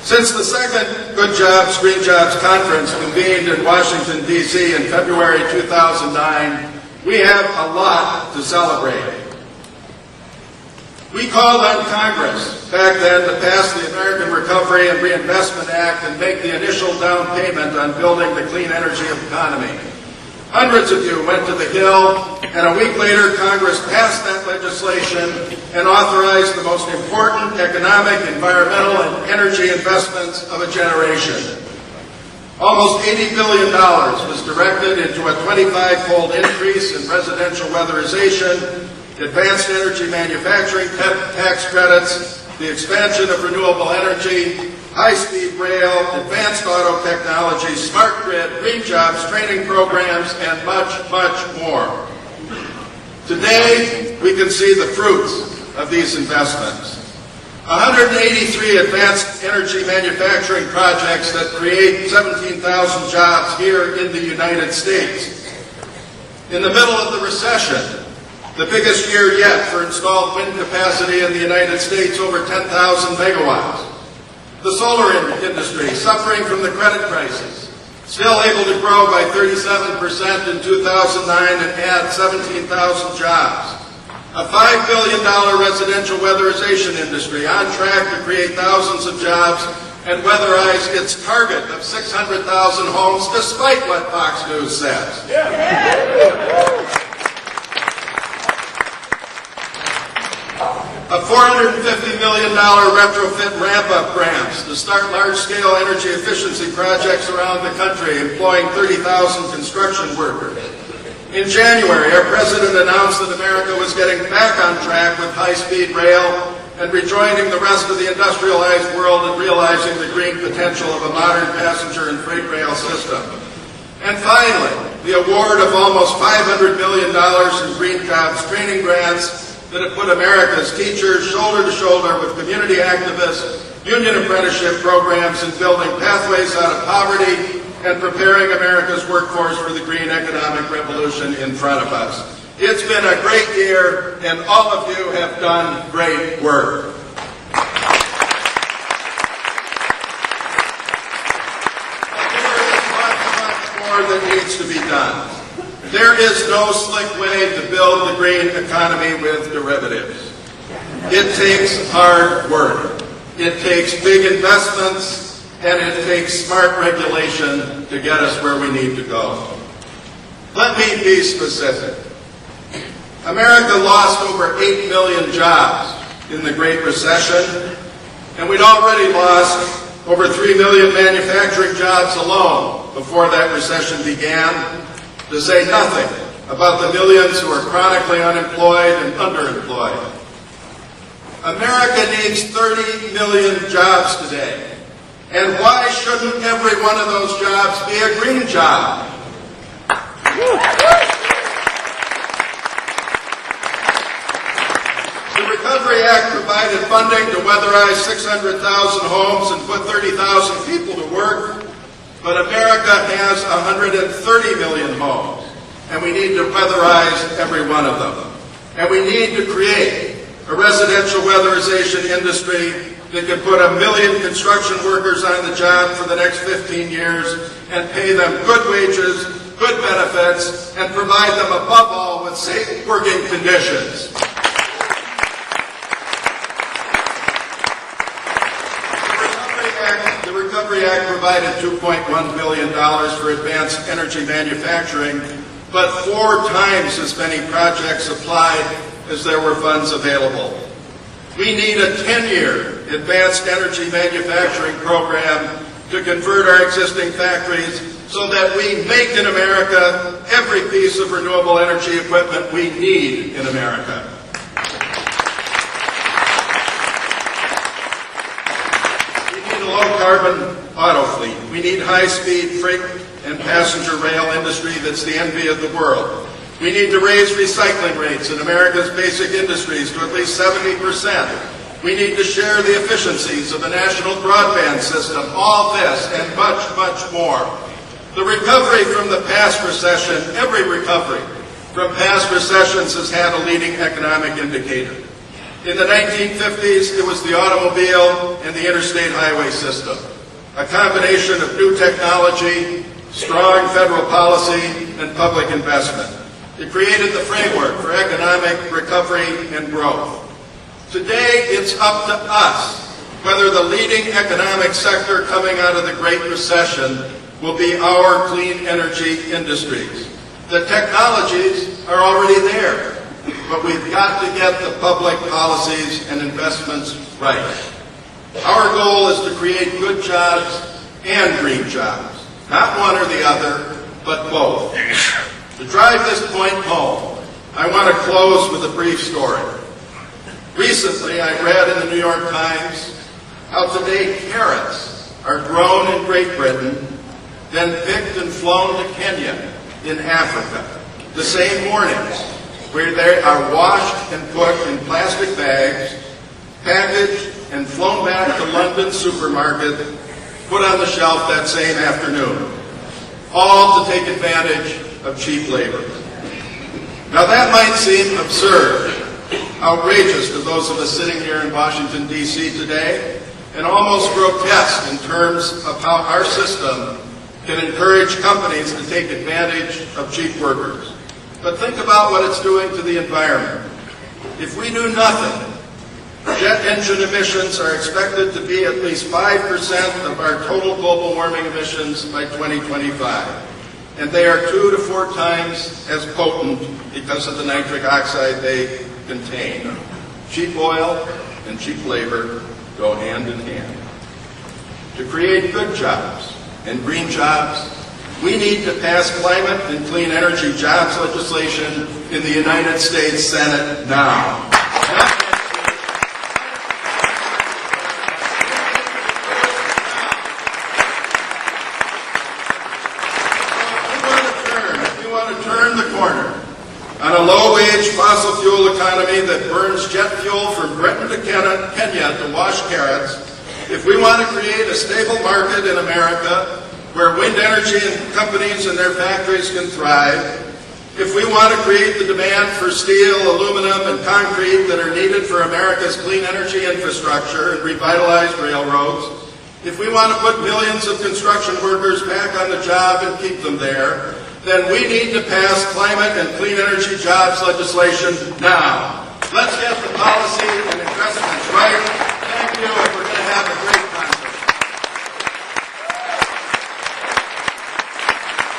Since the second Good Jobs, Green Jobs conference convened in Washington, D.C. in February 2009, we have a lot to celebrate. We called on Congress back then to pass the American Recovery and Reinvestment Act and make the initial down payment on building the clean energy economy. Hundreds of you went to the Hill, and a week later Congress passed that legislation and authorized the most important economic, environmental, and energy investments of a generation. Almost $80 billion was directed into a 25-fold increase in residential weatherization, advanced energy manufacturing tax credits, the expansion of renewable energy, high-speed rail, advanced auto technology, smart grid, green jobs, training programs, and much, much more. Today, we can see the fruits of these investments. 183 advanced energy manufacturing projects that create 17,000 jobs here in the United States. In the middle of the recession, the biggest year yet for installed wind capacity in the United States, over 10,000 megawatts. The solar industry, suffering from the credit crisis, still able to grow by 37% in 2009 and add 17,000 jobs. A $5 billion residential weatherization industry on track to create thousands of jobs and weatherize its target of 600,000 homes, despite what Fox News says. A $450 million retrofit ramp-up grants to start large-scale energy efficiency projects around the country, employing 30,000 construction workers. In January, our president announced that America was getting back on track with high-speed rail and rejoining the rest of the industrialized world and realizing the green potential of a modern passenger and freight rail system. And finally, the award of almost $500 million in green jobs training grants that have put America's teachers shoulder to shoulder with community activists, union apprenticeship programs, and building pathways out of poverty and preparing America's workforce for the green economic revolution in front of us. It's been a great year, and all of you have done great work. There is much, much more that needs to be done. There is no slick way to build the green economy with derivatives. It takes hard work. It takes big investments, and it takes smart regulation to get us where we need to go. Let me be specific. America lost over 8 million jobs in the Great Recession, and we'd already lost over 3 million manufacturing jobs alone before that recession began, to say nothing about the millions who are chronically unemployed and underemployed. America needs 30 million jobs today. And why shouldn't every one of those jobs be a green job? The Recovery Act provided funding to weatherize 600,000 homes and put 30,000 people to work. But America has 130 million homes, and we need to weatherize every one of them. And we need to create a residential weatherization industry that can put 1 million construction workers on the job for the next 15 years and pay them good wages, good benefits, and provide them above all with safe working conditions. The Recovery Act provided $2.1 billion for advanced energy manufacturing, but 4 times as many projects applied as there were funds available. We need a 10-year advanced energy manufacturing program to convert our existing factories so that we make in America every piece of renewable energy equipment we need in America. Low-carbon auto fleet. We need high-speed freight and passenger rail industry that's the envy of the world. We need to raise recycling rates in America's basic industries to at least 70%. We need to share the efficiencies of a national broadband system. All this and much, much more. The recovery from the past recession, every recovery from past recessions has had a leading economic indicator. In the 1950s, it was the automobile and the interstate highway system, a combination of new technology, strong federal policy, and public investment. It created the framework for economic recovery and growth. Today, it's up to us whether the leading economic sector coming out of the Great Recession will be our clean energy industries. The technologies are already there, but we've got to get the public policies and investments right. Our goal is to create good jobs and green jobs, not one or the other, but both. To drive this point home, I want to close with a brief story. Recently, I read in the New York Times how today carrots are grown in Great Britain, then picked and flown to Kenya in Africa the same mornings, where they are washed and put in plastic bags, packaged and flown back to London supermarket, put on the shelf that same afternoon, all to take advantage of cheap labor. Now that might seem absurd, outrageous to those of us sitting here in Washington, D.C. today, and almost grotesque in terms of how our system can encourage companies to take advantage of cheap workers. But think about what it's doing to the environment. If we do nothing, jet engine emissions are expected to be at least 5% of our total global warming emissions by 2025. And they are 2 to 4 times as potent because of the nitric oxide they contain. Cheap oil and cheap labor go hand in hand. To create good jobs and green jobs, we need to pass climate and clean energy jobs legislation in the United States Senate now. We want to turn the corner on a low-wage fossil fuel economy that burns jet fuel from Britain to Kenya to wash carrots. If we want to create a stable market in America where wind energy and companies and their factories can thrive, if we want to create the demand for steel, aluminum, and concrete that are needed for America's clean energy infrastructure and revitalized railroads, if we want to put millions of construction workers back on the job and keep them there, then we need to pass climate and clean energy jobs legislation now. Let's get the policy and investments right